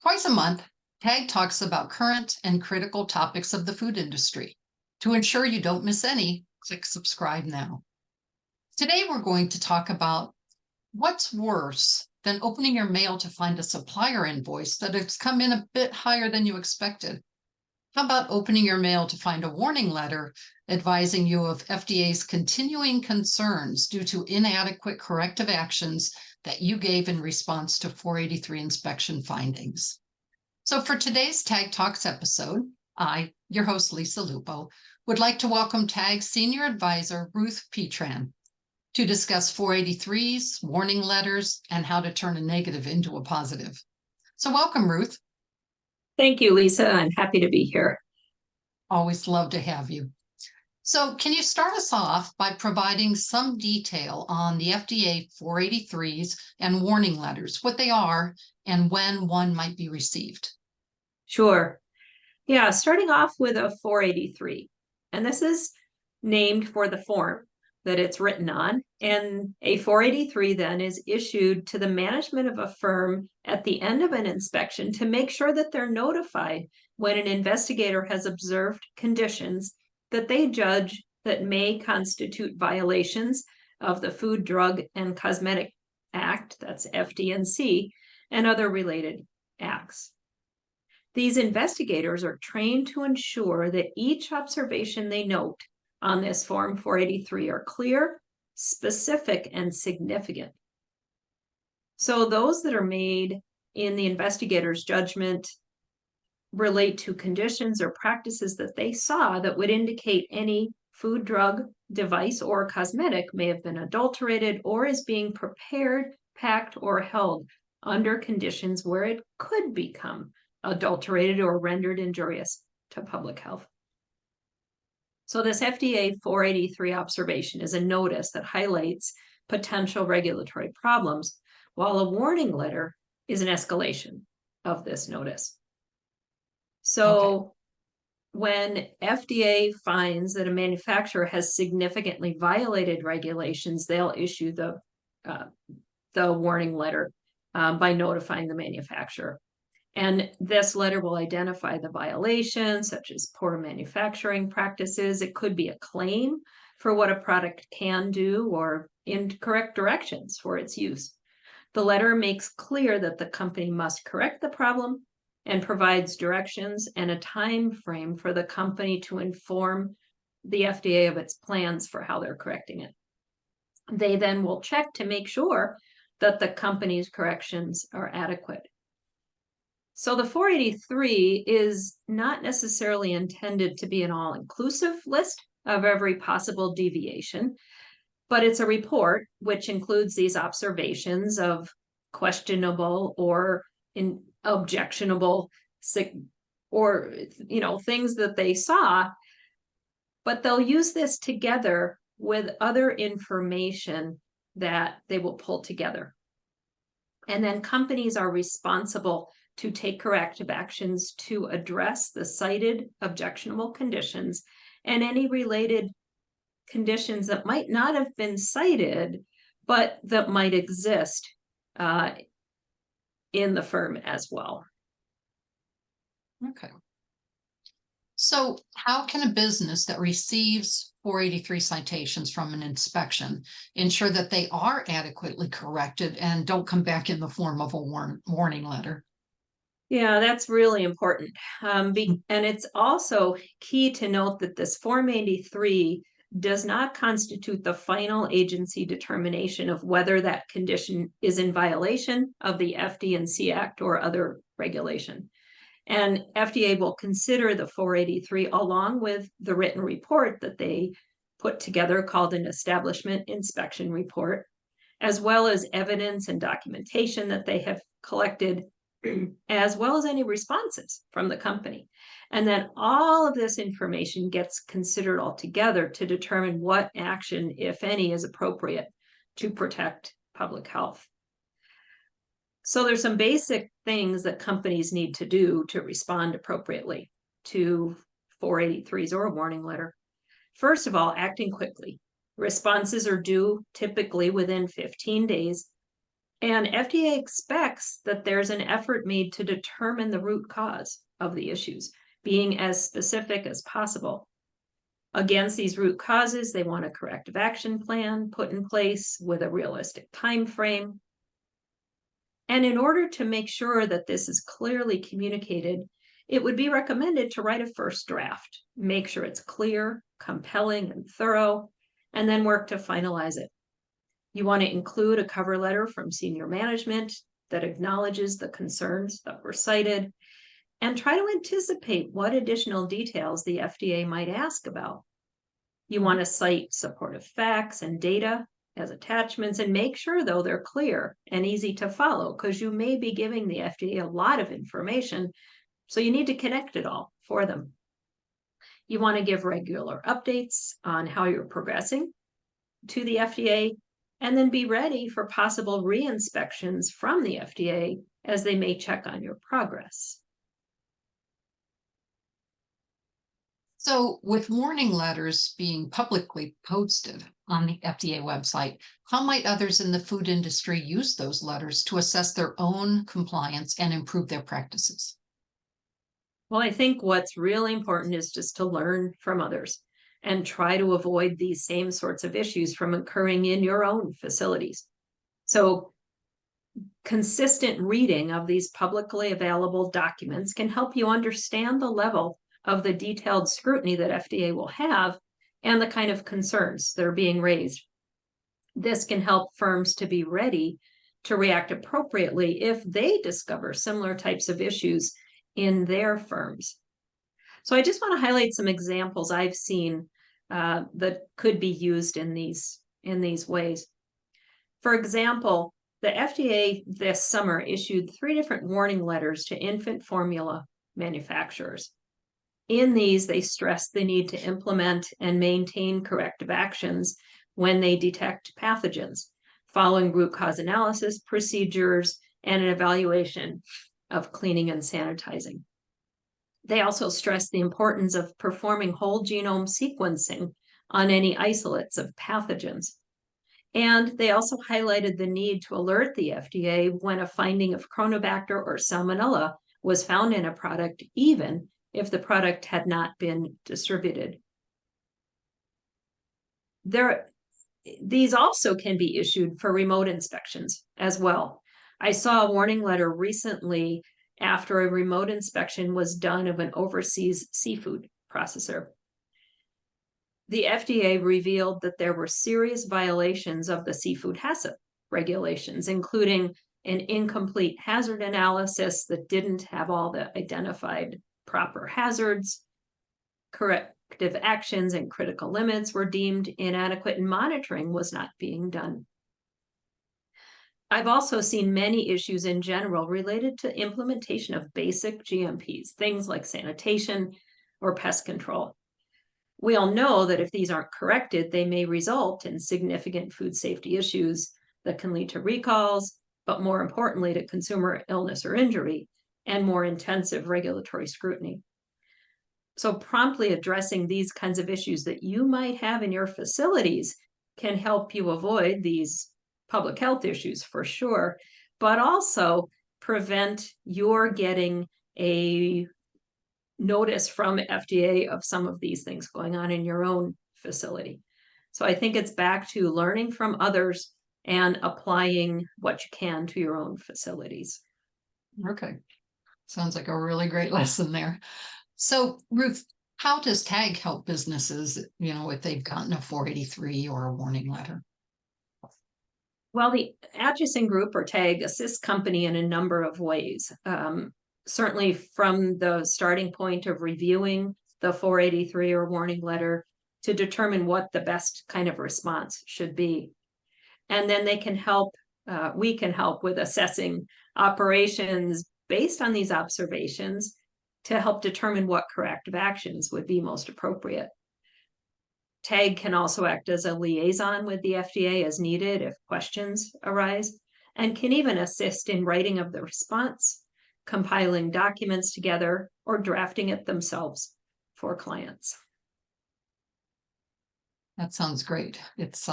Twice a month, TAG talks about current and critical topics of the food industry. To ensure you don't miss any, click subscribe now. Today, we're going to talk about what's worse than opening your mail to find a supplier invoice that has come in a bit higher than you expected. How about opening your mail to find a warning letter advising you of FDA's continuing concerns due to inadequate corrective actions that you gave in response to 483 inspection findings? So for today's TAG Talks episode, I, your host Lisa Lupo, would like to welcome TAG Senior Advisor Ruth Petran to discuss 483s, warning letters, and how to turn a negative into a positive. So welcome, Ruth. Thank you, Lisa. I'm happy to be here. Always love to have you. So can you start us off by providing some detail on the FDA 483s and warning letters, what they are, and when one might be received? Sure. Yeah, starting off with a 483. And this is named for the form that it's written on. And a 483 then is issued to the management of a firm at the end of an inspection to make sure that they're notified when an investigator has observed conditions that they judge that may constitute violations of the Food, Drug, and Cosmetic Act, that's FD&C, and other related acts. These investigators are trained to ensure that each observation they note on this Form 483 are clear, specific, and significant. So those that are made in the investigator's judgment relate to conditions or practices that they saw that would indicate any food, drug, device, or cosmetic may have been adulterated or is being prepared, packed, or held under conditions where it could become adulterated or rendered injurious to public health. So this FDA 483 observation is a notice that highlights potential regulatory problems, while a warning letter is an escalation of this notice. So when FDA finds that a manufacturer has significantly violated regulations, they'll issue the warning letter by notifying the manufacturer. And this letter will identify the violations, such as poor manufacturing practices. It could be a claim for what a product can do or incorrect directions for its use. The letter makes clear that the company must correct the problem and provides directions and a time frame for the company to inform the FDA of its plans for how they're correcting it. They then will check to make sure that the company's corrections are adequate. So the 483 is not necessarily intended to be an all-inclusive list of every possible deviation, but it's a report which includes these observations of questionable or objectionable or things that they saw, but they'll use this together with other information that they will pull together. And then companies are responsible to take corrective actions to address the cited objectionable conditions and any related conditions that might not have been cited, but that might exist in the firm as well. Okay. So how can a business that receives 483 citations from an inspection ensure that they are adequately corrected and don't come back in the form of a warning letter? Yeah, that's really important. And it's also key to note that this Form 83 does not constitute the final agency determination of whether that condition is in violation of the FD&C Act or other regulation. And FDA will consider the 483 along with the written report that they put together called an Establishment Inspection Report, as well as evidence and documentation that they have collected, as well as any responses from the company. And then all of this information gets considered all together to determine what action, if any, is appropriate to protect public health. So there's some basic things that companies need to do to respond appropriately to 483s or a warning letter. First of all, acting quickly. Responses are due typically within 15 days And FDA expects that there's an effort made to determine the root cause of the issues, being as specific as possible. Against these root causes, they want a corrective action plan put in place with a realistic time frame. And in order to make sure that this is clearly communicated, it would be recommended to write a first draft, make sure it's clear, compelling, and thorough, and then work to finalize it. You want to include a cover letter from senior management that acknowledges the concerns that were cited, and try to anticipate what additional details the FDA might ask about. You want to cite supportive facts and data as attachments, and make sure, though, they're clear and easy to follow, because you may be giving the FDA a lot of information, so you need to connect it all for them. You want to give regular updates on how you're progressing to the FDA, and then be ready for possible re-inspections from the FDA as they may check on your progress. So with warning letters being publicly posted on the FDA website, how might others in the food industry use those letters to assess their own compliance and improve their practices? Well, I think what's really important is just to learn from others and try to avoid these same sorts of issues from occurring in your own facilities. So consistent reading of these publicly available documents can help you understand the level of the detailed scrutiny that FDA will have and the kind of concerns that are being raised. This can help firms to be ready to react appropriately if they discover similar types of issues in their firms. So I just want to highlight some examples I've seen that could be used in these ways. For example, the FDA this summer issued 3 different warning letters to infant formula manufacturers. In these, they stress the need to implement and maintain corrective actions when they detect pathogens, following root cause analysis procedures and an evaluation of cleaning and sanitizing. They also stress the importance of performing whole genome sequencing on any isolates of pathogens. And they also highlighted the need to alert the FDA when a finding of Chronobacter or Salmonella was found in a product, even if the product had not been distributed. These also can be issued for remote inspections as well. I saw a warning letter recently after a remote inspection was done of an overseas seafood processor. The FDA revealed that there were serious violations of the seafood HACCP regulations, including an incomplete hazard analysis that didn't have all the identified proper hazards, corrective actions and critical limits were deemed inadequate, and monitoring was not being done. I've also seen many issues in general related to implementation of basic GMPs, things like sanitation or pest control. We all know that if these aren't corrected, they may result in significant food safety issues that can lead to recalls, but more importantly, to consumer illness or injury and more intensive regulatory scrutiny. So promptly addressing these kinds of issues that you might have in your facilities can help you avoid these public health issues for sure, but also prevent your getting a notice from FDA of some of these things going on in your own facility. So I think it's back to learning from others and applying what you can to your own facilities. Okay. Sounds like a really great lesson there. So, Ruth, how does TAG help businesses, if they've gotten a 483 or a warning letter? Well, the Acheson Group or TAG assists company in a number of ways. Certainly from the starting point of reviewing the 483 or warning letter to determine what the best kind of response should be. And then they can help, we can help with assessing operations based on these observations to help determine what corrective actions would be most appropriate. TAG can also act as a liaison with the FDA as needed if questions arise, and can even assist in writing of the response, compiling documents together, or drafting it themselves for clients. That sounds great. It's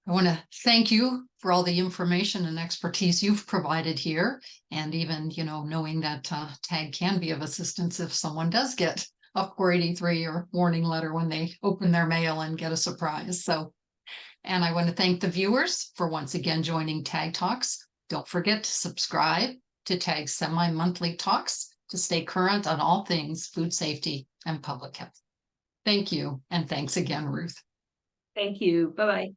I want to thank you for all the information and expertise you've provided here, and even, knowing that TAG can be of assistance if someone does get a 483 or warning letter when they open their mail and get a surprise. And I want to thank the viewers for once again joining TAG Talks. Don't forget to subscribe to TAG semi-monthly talks to stay current on all things food safety and public health. Thank you, and thanks again, Ruth. Thank you. Bye-bye.